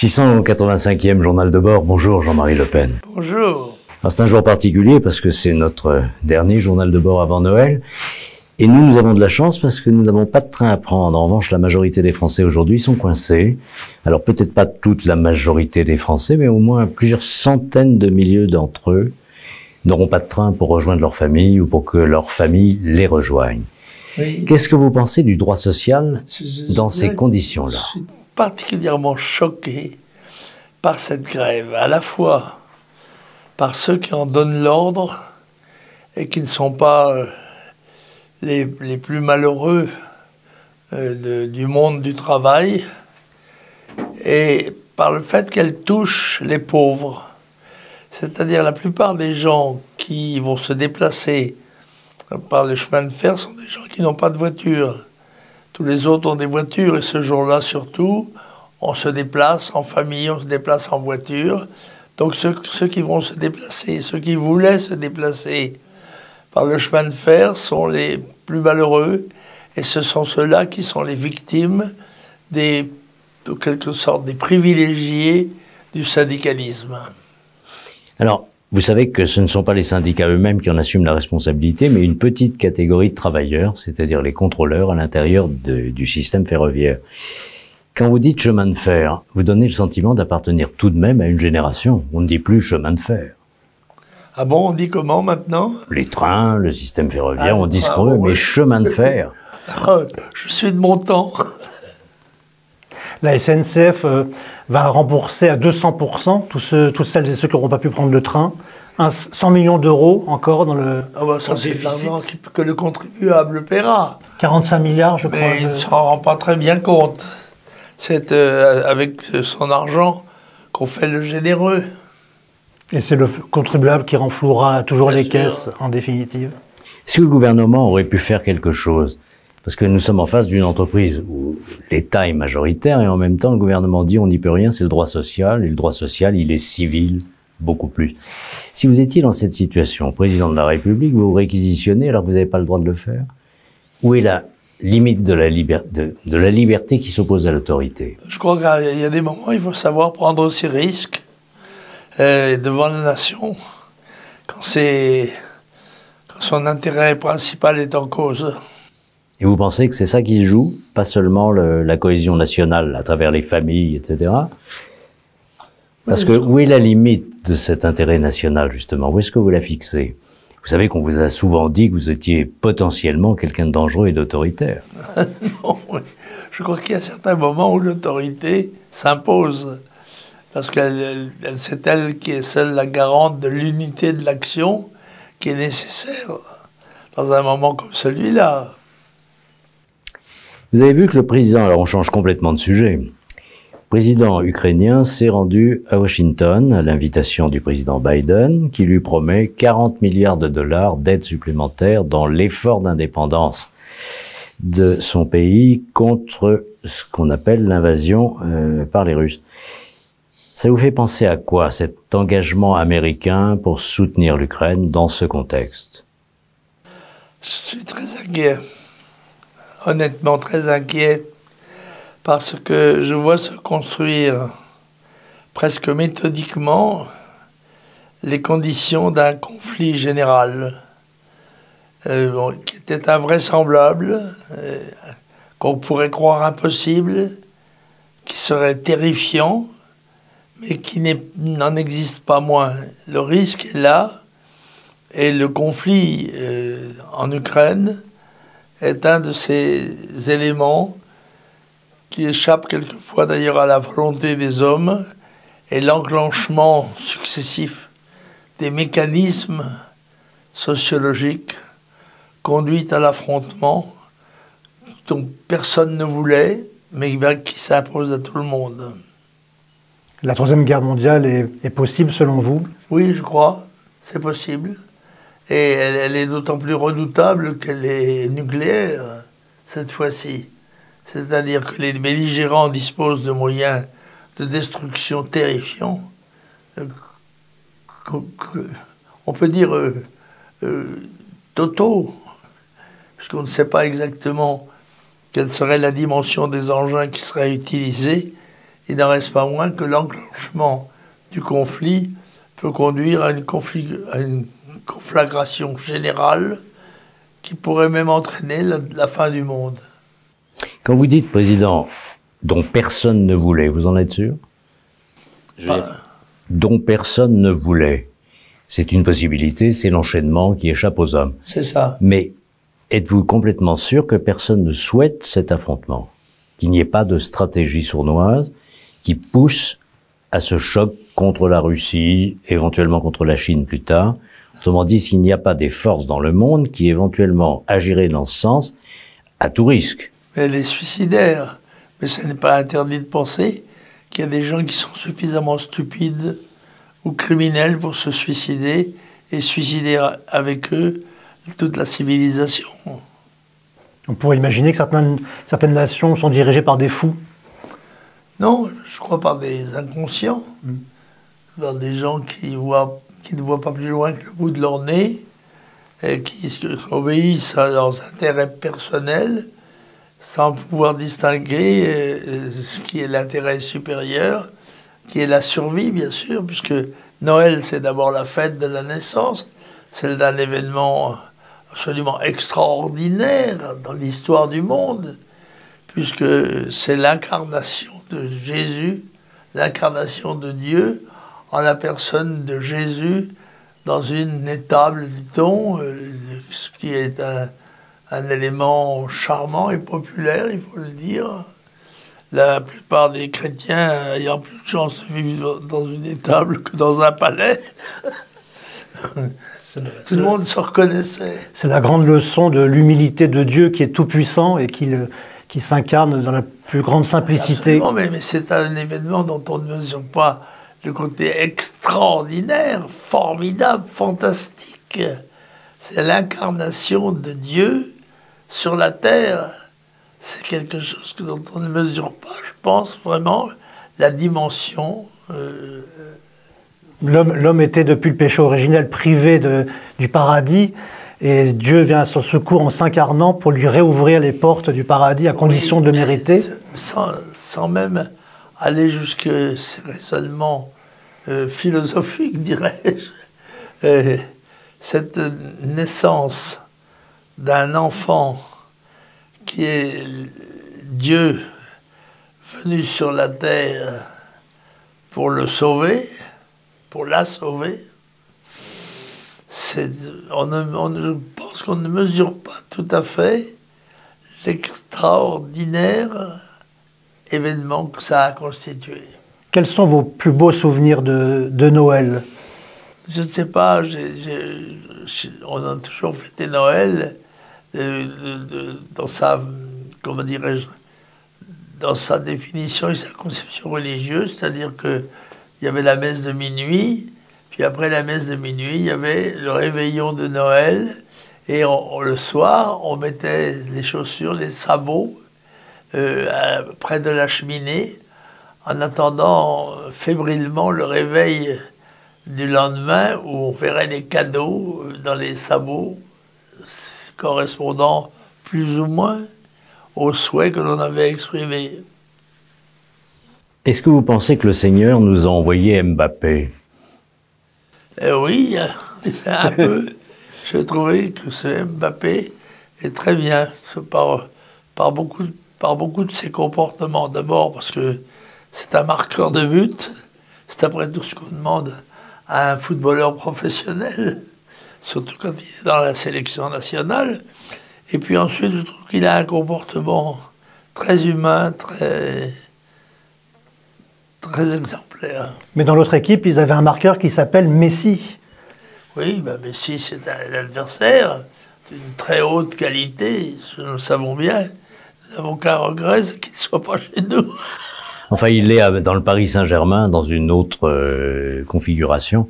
685e journal de bord. Bonjour Jean-Marie Le Pen. Bonjour. C'est un jour particulier parce que c'est notre dernier journal de bord avant Noël. Et nous avons de la chance parce que nous n'avons pas de train à prendre. En revanche, la majorité des Français aujourd'hui sont coincés. Alors peut-être pas toute la majorité des Français, mais au moins plusieurs centaines de milliers d'entre eux n'auront pas de train pour rejoindre leur famille ou pour que leur famille les rejoigne. Oui. Qu'est-ce que vous pensez du droit social dans ces conditions-là? Je suis particulièrement choqué par cette grève, à la fois par ceux qui en donnent l'ordre et qui ne sont pas les plus malheureux du monde du travail, et par le fait qu'elle touche les pauvres. C'est-à-dire la plupart des gens qui vont se déplacer par le chemin de fer sont des gens qui n'ont pas de voiture. Tous les autres ont des voitures et ce jour-là surtout, on se déplace en famille, on se déplace en voiture. Donc ceux qui vont se déplacer, ceux qui voulaient se déplacer par le chemin de fer sont les plus malheureux et ce sont ceux-là qui sont les victimes de quelque sorte des privilégiés du syndicalisme. Alors, vous savez que ce ne sont pas les syndicats eux-mêmes qui en assument la responsabilité, mais une petite catégorie de travailleurs, c'est-à-dire les contrôleurs à l'intérieur du système ferroviaire. Quand vous dites chemin de fer, vous donnez le sentiment d'appartenir tout de même à une génération. On ne dit plus chemin de fer. Ah bon, on dit comment maintenant? Les trains, le système ferroviaire, on dit ce qu'on veut, mais chemin de fer. Je suis de mon temps. La SNCF va rembourser à 200% toutes celles et ceux qui n'auront pas pu prendre le train. 100 millions d'euros encore dans le ça, c'est l'argent que le contribuable paiera. 45 milliards, je crois. Mais il ne s'en rend pas très bien compte. C'est avec son argent qu'on fait le généreux. Et c'est le contribuable qui renflouera toujours les caisses, en définitive. Est-ce que le gouvernement aurait pu faire quelque chose? Parce que nous sommes en face d'une entreprise où l'État est majoritaire et en même temps le gouvernement dit on n'y peut rien, c'est le droit social. Et le droit social, il est civil, beaucoup plus. Si vous étiez dans cette situation, président de la République, vous vous réquisitionnez alors que vous n'avez pas le droit de le faire? Où est la limite de la liberté qui s'oppose à l'autorité? Je crois qu'il y a des moments où il faut savoir prendre ses risques devant la nation quand son intérêt principal est en cause. Et vous pensez que c'est ça qui se joue, pas seulement la cohésion nationale à travers les familles, etc. Parce que où est la limite de cet intérêt national, justement? Où est-ce que vous la fixez? Vous savez qu'on vous a souvent dit que vous étiez potentiellement quelqu'un de dangereux et d'autoritaire. Non, je crois qu'il y a certains moments où l'autorité s'impose. Parce que c'est elle qui est seule la garante de l'unité de l'action qui est nécessaire dans un moment comme celui-là. Vous avez vu que le président, alors on change complètement de sujet, le président ukrainien s'est rendu à Washington à l'invitation du président Biden qui lui promet 40 milliards de dollars d'aide supplémentaire dans l'effort d'indépendance de son pays contre ce qu'on appelle l'invasion par les Russes. Ça vous fait penser à quoi, cet engagement américain pour soutenir l'Ukraine dans ce contexte? Je suis très inquiet. Honnêtement très inquiet, parce que je vois se construire presque méthodiquement les conditions d'un conflit général qui était invraisemblable, qu'on pourrait croire impossible, qui serait terrifiant, mais qui n'en existe pas moins. Le risque est là, et le conflit en Ukraine est un de ces éléments qui échappent quelquefois d'ailleurs à la volonté des hommes et l'enclenchement successif des mécanismes sociologiques conduit à l'affrontement dont personne ne voulait, mais qui s'impose à tout le monde. La Troisième Guerre mondiale est possible selon vous? Oui, je crois, c'est possible. Et elle est d'autant plus redoutable qu'elle est nucléaire, cette fois-ci. C'est-à-dire que les belligérants disposent de moyens de destruction terrifiants. On peut dire totaux, puisqu'on ne sait pas exactement quelle serait la dimension des engins qui seraient utilisés il n'en reste pas moins que l'enclenchement du conflit peut conduire à une conflagration générale qui pourrait même entraîner la fin du monde. Quand vous dites, Président, dont personne ne voulait, vous en êtes sûr? Dont personne ne voulait. C'est une possibilité, c'est l'enchaînement qui échappe aux hommes. C'est ça. Mais êtes-vous complètement sûr que personne ne souhaite cet affrontement? Qu'il n'y ait pas de stratégie sournoise qui pousse à ce choc contre la Russie, éventuellement contre la Chine plus tard? Autrement dit, s'il n'y a pas des forces dans le monde qui éventuellement agiraient dans ce sens, à tout risque. Mais elle est suicidaire. Mais ce n'est pas interdit de penser qu'il y a des gens qui sont suffisamment stupides ou criminels pour se suicider et suicider avec eux toute la civilisation. On pourrait imaginer que certaines nations sont dirigées par des fous. Non, je crois par des inconscients, par des gens qui ne voient pas plus loin que le bout de leur nez, et qui obéissent à leurs intérêts personnels, sans pouvoir distinguer ce qui est l'intérêt supérieur, qui est la survie, bien sûr, puisque Noël, c'est d'abord la fête de la naissance, celle d'un événement absolument extraordinaire dans l'histoire du monde, puisque c'est l'incarnation de Jésus, l'incarnation de Dieu, en la personne de Jésus, dans une étable, dit-on, ce qui est un élément charmant et populaire, il faut le dire. La plupart des chrétiens ayant plus de chance de vivre dans une étable que dans un palais. Tout le monde se reconnaissait. C'est la grande leçon de l'humilité de Dieu qui est tout-puissant et qui s'incarne dans la plus grande simplicité. Non, mais c'est un événement dont on ne mesure pas le côté extraordinaire, formidable, fantastique. C'est l'incarnation de Dieu sur la terre. C'est quelque chose dont on ne mesure pas, je pense, vraiment, la dimension. L'homme était, depuis le péché originel, privé du paradis, et Dieu vient à son secours en s'incarnant pour lui réouvrir les portes du paradis à condition de mériter. Sans même aller jusque ces raisonnements philosophiques, dirais-je. Cette naissance d'un enfant qui est Dieu venu sur la terre pour le sauver, pour la sauver, je pense qu'on ne mesure pas tout à fait l'extraordinaire événement que ça a constitué. Quels sont vos plus beaux souvenirs de Noël? Je ne sais pas, on a toujours fêté Noël dans sa, comment dirais-je, dans sa définition et sa conception religieuse, c'est-à-dire qu'il y avait la messe de minuit, puis après la messe de minuit, il y avait le réveillon de Noël, et le soir, on mettait les chaussures, les sabots, près de la cheminée, en attendant fébrilement le réveil du lendemain, où on verrait les cadeaux dans les sabots, correspondant plus ou moins aux souhaits que l'on avait exprimés. Est-ce que vous pensez que le Seigneur nous a envoyé Mbappé? Oui, un peu. Je trouvais que ce Mbappé est très bien, par beaucoup de ses comportements. D'abord parce que c'est un marqueur de but, c'est après tout ce qu'on demande à un footballeur professionnel, surtout quand il est dans la sélection nationale. Et puis ensuite, je trouve qu'il a un comportement très humain, très exemplaire. Mais dans l'autre équipe, ils avaient un marqueur qui s'appelle Messi. Oui, ben Messi, c'est un adversaire d'une très haute qualité, nous le savons bien. Nous n'avons qu'un regret, c'est qu'il ne soit pas chez nous. Enfin, il est dans le Paris Saint-Germain, dans une autre configuration.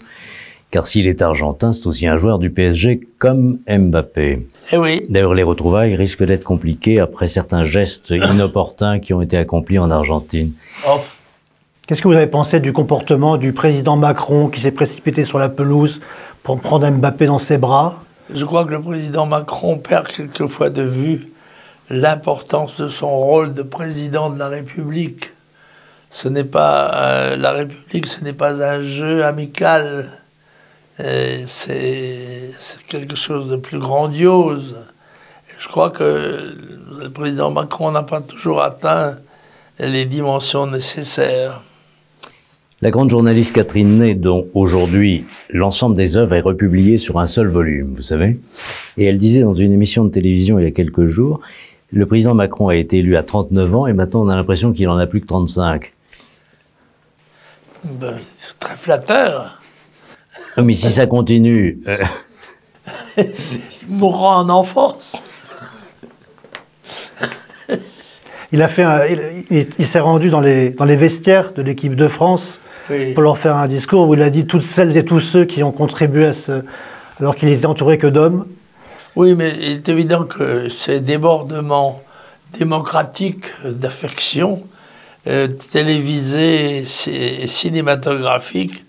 Car s'il est argentin, c'est aussi un joueur du PSG comme Mbappé. Eh oui. D'ailleurs, les retrouvailles risquent d'être compliquées après certains gestes inopportuns qui ont été accomplis en Argentine. Oh. Qu'est-ce que vous avez pensé du comportement du président Macron qui s'est précipité sur la pelouse pour prendre Mbappé dans ses bras? Je crois que le président Macron perd quelquefois de vue l'importance de son rôle de président de la République. ce n'est pas la République, ce n'est pas un jeu amical. C'est quelque chose de plus grandiose. Et je crois que le président Macron n'a pas toujours atteint les dimensions nécessaires. La grande journaliste Catherine Ney, dont aujourd'hui l'ensemble des œuvres est republié sur un seul volume, vous savez, et elle disait dans une émission de télévision il y a quelques jours, le président Macron a été élu à 39 ans et maintenant on a l'impression qu'il en a plus que 35. Ben, c'est très flatteur. Mais si ça continue... Il mourra en enfance. Il s'est rendu dans les vestiaires de l'équipe de France pour leur faire un discours où il a dit toutes celles et tous ceux qui ont contribué à alors qu'il était entouré que d'hommes. Oui, mais il est évident que ces débordements démocratiques d'affection, télévisés et cinématographiques,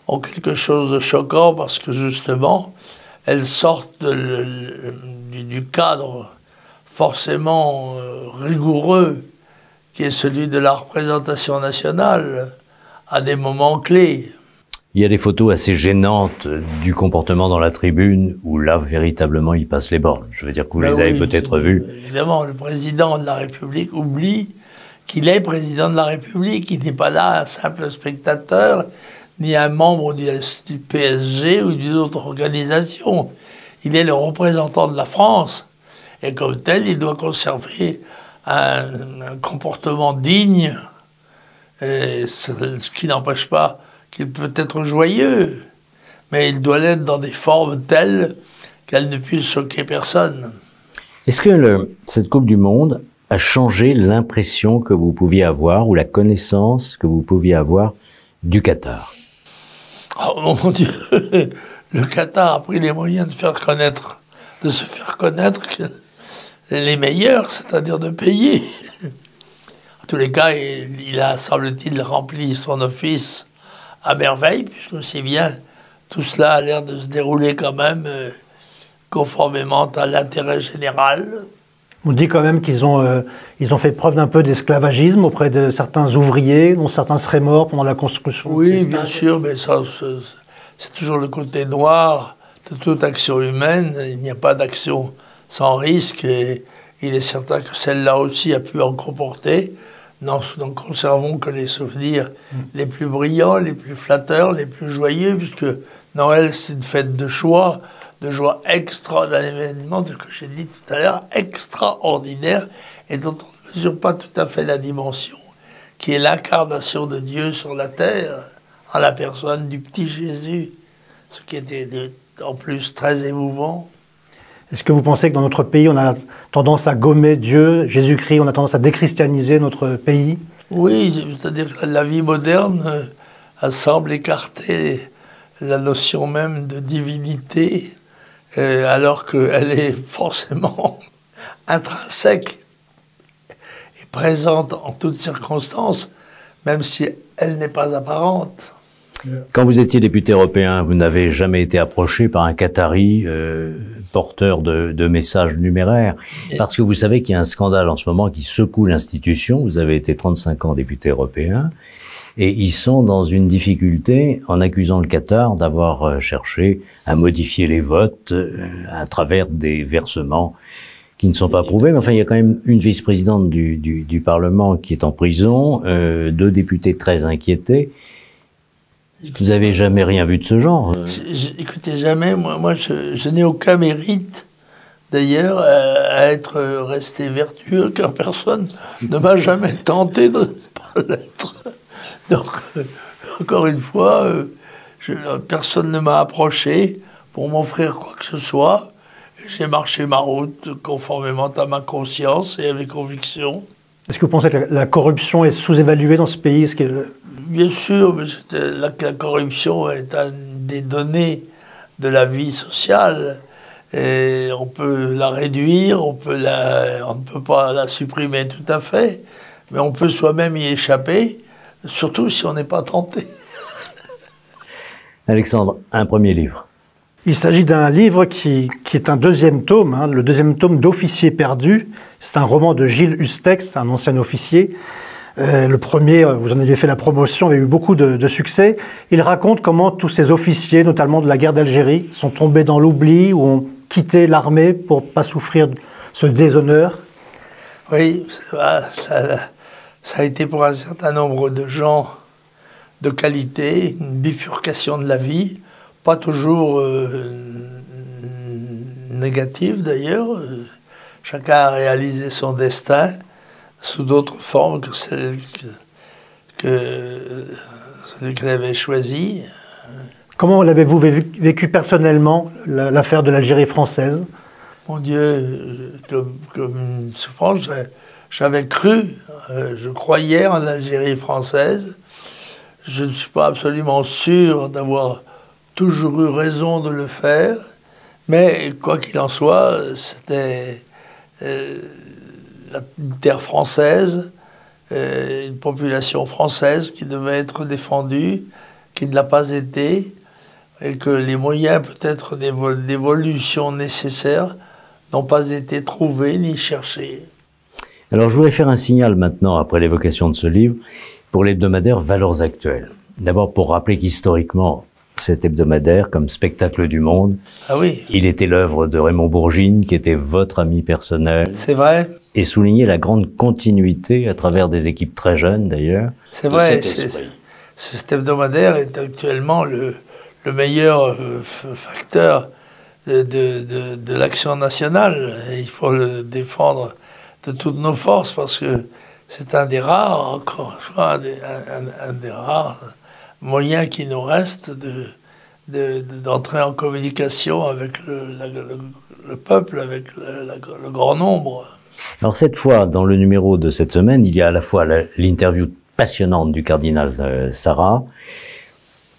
ont quelque chose de choquant parce que justement, elles sortent du cadre forcément rigoureux qui est celui de la représentation nationale à des moments clés. Il y a des photos assez gênantes du comportement dans la tribune où là, véritablement, il passe les bornes. Je veux dire que vous les avez peut-être vues. Évidemment, le président de la République oublie qu'il est président de la République. Il n'est pas là un simple spectateur, ni un membre du PSG ou d'une autre organisation. Il est le représentant de la France. Et comme tel, il doit conserver un comportement digne, ce qui n'empêche pas qu'il peut être joyeux, mais il doit l'être dans des formes telles qu'elle ne puisse choquer personne. Est-ce que cette Coupe du Monde a changé l'impression que vous pouviez avoir ou la connaissance que vous pouviez avoir du Qatar? Oh mon Dieu, le Qatar a pris les moyens de se faire connaître les meilleurs, c'est-à-dire de payer. En tous les cas, il a, semble-t-il, rempli son office à merveille, puisque c'est bien, tout cela a l'air de se dérouler quand même conformément à l'intérêt général. On dit quand même qu'ils ont fait preuve d'un peu d'esclavagisme auprès de certains ouvriers, dont certains seraient morts pendant la construction. Oui, bien sûr, mais ça, c'est toujours le côté noir de toute action humaine. Il n'y a pas d'action sans risque, et il est certain que celle-là aussi a pu en comporter. N'en conservons que les souvenirs les plus brillants, les plus flatteurs, les plus joyeux, puisque Noël, c'est une fête de joie extra, d'un événement que j'ai dit tout à l'heure, extraordinaire, et dont on ne mesure pas tout à fait la dimension, qui est l'incarnation de Dieu sur la terre, en la personne du petit Jésus, ce qui était en plus très émouvant. Est-ce que vous pensez que dans notre pays, on a tendance à gommer Dieu, Jésus-Christ, on a tendance à déchristianiser notre pays? Oui, c'est-à-dire que la vie moderne semble écarter la notion même de divinité, alors qu'elle est forcément intrinsèque et présente en toutes circonstances, même si elle n'est pas apparente. Quand vous étiez député européen, vous n'avez jamais été approché par un Qatari porteur de messages numéraires, parce que vous savez qu'il y a un scandale en ce moment qui secoue l'institution. Vous avez été 35 ans député européen, et ils sont dans une difficulté en accusant le Qatar d'avoir cherché à modifier les votes à travers des versements qui ne sont pas prouvés. Mais enfin, il y a quand même une vice-présidente du Parlement qui est en prison, 2 députés très inquiétés. Vous n'avez jamais rien vu de ce genre? Écoutez, jamais. Moi je n'ai aucun mérite, d'ailleurs, à être resté vertueux, car personne ne m'a jamais tenté de ne pas l'être. Donc, encore une fois, personne ne m'a approché pour m'offrir quoi que ce soit. J'ai marché ma route conformément à ma conscience et à mes convictions. Est-ce que vous pensez que la corruption est sous-évaluée dans ce pays? Bien sûr, mais la corruption est une des données de la vie sociale. Et on peut la réduire, on ne peut pas la supprimer tout à fait, mais on peut soi-même y échapper, surtout si on n'est pas tenté. Alexandre, un premier livre. Il s'agit d'un livre qui est un 2e tome, le 2e tome d'Officier perdu. C'est un roman de Gilles Hustex, un ancien officier, Le premier, vous en aviez fait la promotion, avait eu beaucoup de succès. Il raconte comment tous ces officiers, notamment de la guerre d'Algérie, sont tombés dans l'oubli ou ont quitté l'armée pour ne pas souffrir ce déshonneur. Oui, ça a été pour un certain nombre de gens de qualité, une bifurcation de la vie, pas toujours négative d'ailleurs. Chacun a réalisé son destin sous d'autres formes que celle qu'il avait choisie. Comment l'avez-vous vécu personnellement, l'affaire de l'Algérie française? Mon Dieu, comme une souffrance, j'avais cru, je croyais en l'Algérie française. Je ne suis pas absolument sûr d'avoir toujours eu raison de le faire, mais quoi qu'il en soit, c'était une terre française, une population française qui devait être défendue, qui ne l'a pas été, et que les moyens peut-être d'évolution nécessaires n'ont pas été trouvés ni cherchés. Alors je voudrais faire un signal maintenant, après l'évocation de ce livre, pour l'hebdomadaire Valeurs Actuelles. D'abord pour rappeler qu'historiquement, cet hebdomadaire, comme spectacle du monde, ah oui, il était l'œuvre de Raymond Bourgine, qui était votre ami personnel. C'est vrai. Et souligner la grande continuité, à travers des équipes très jeunes d'ailleurs. C'est vrai, cet hebdomadaire est actuellement le meilleur facteur de l'action nationale. Et il faut le défendre de toutes nos forces parce que c'est un des rares, encore une fois, un des rares moyens qui nous reste d'entrer en communication avec le peuple, avec le grand nombre. Alors cette fois, dans le numéro de cette semaine, il y a à la fois l'interview passionnante du cardinal Sarah,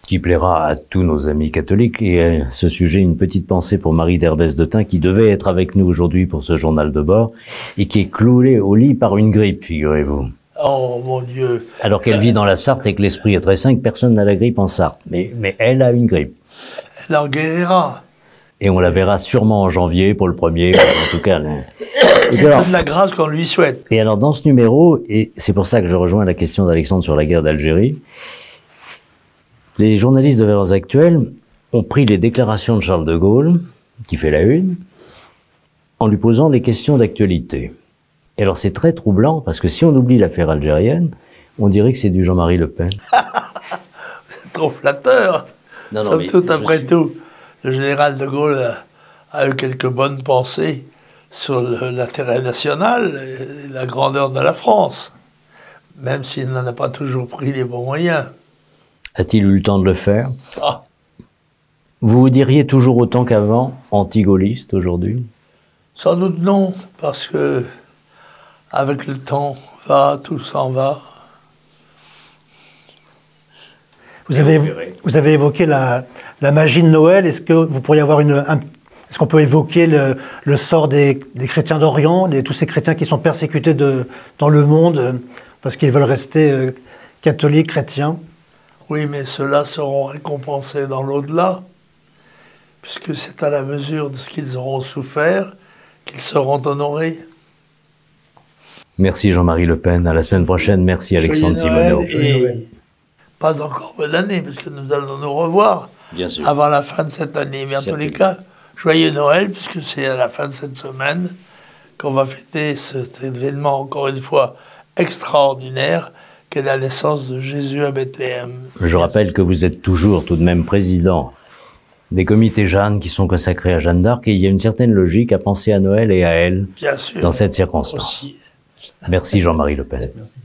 qui plaira à tous nos amis catholiques, et à ce sujet, une petite pensée pour Marie d'Herbès de Thun, qui devait être avec nous aujourd'hui pour ce journal de bord, et qui est clouée au lit par une grippe, figurez-vous. Oh mon Dieu! Alors qu'elle vit dans la Sarthe et que l'esprit est très sain, que personne n'a la grippe en Sarthe. Mais elle a une grippe. Elle en guérira. Et on la verra sûrement en janvier pour le premier, en tout cas. Et alors, de la grâce qu'on lui souhaite. Et alors dans ce numéro, et c'est pour ça que je rejoins la question d'Alexandre sur la guerre d'Algérie, les journalistes de Valeurs Actuelles ont pris les déclarations de Charles de Gaulle, qui fait la une, en lui posant des questions d'actualité. Et alors c'est très troublant, parce que si on oublie l'affaire algérienne, on dirait que c'est du Jean-Marie Le Pen. C'est trop flatteur. Somme toute, après tout, le général de Gaulle a eu quelques bonnes pensées sur l'intérêt national et la grandeur de la France, même s'il n'en a pas toujours pris les bons moyens. A-t-il eu le temps de le faire? Vous vous diriez toujours autant qu'avant, anti-gaulliste aujourd'hui? Sans doute non, parce que avec le temps tout s'en va. Vous avez évoqué la magie de Noël. Est-ce que vous pourriez avoir est-ce qu'on peut évoquer le sort des chrétiens d'Orient, tous ces chrétiens qui sont persécutés dans le monde parce qu'ils veulent rester catholiques, chrétiens? Oui, mais ceux-là seront récompensés dans l'au-delà, puisque c'est à la mesure de ce qu'ils auront souffert qu'ils seront honorés. Merci Jean-Marie Le Pen. À la semaine prochaine. Merci Alexandre Simoneau. Pas encore bonne année, parce que nous allons nous revoir avant la fin de cette année. Mais en tous les cas, joyeux Noël, puisque c'est à la fin de cette semaine qu'on va fêter cet événement, encore une fois, extraordinaire, qu'est la naissance de Jésus à Bethléem. Je rappelle que vous êtes toujours tout de même président des comités Jeanne qui sont consacrés à Jeanne d'Arc, et il y a une certaine logique à penser à Noël et à elle dans cette circonstance. Merci Jean-Marie Le Pen. Merci.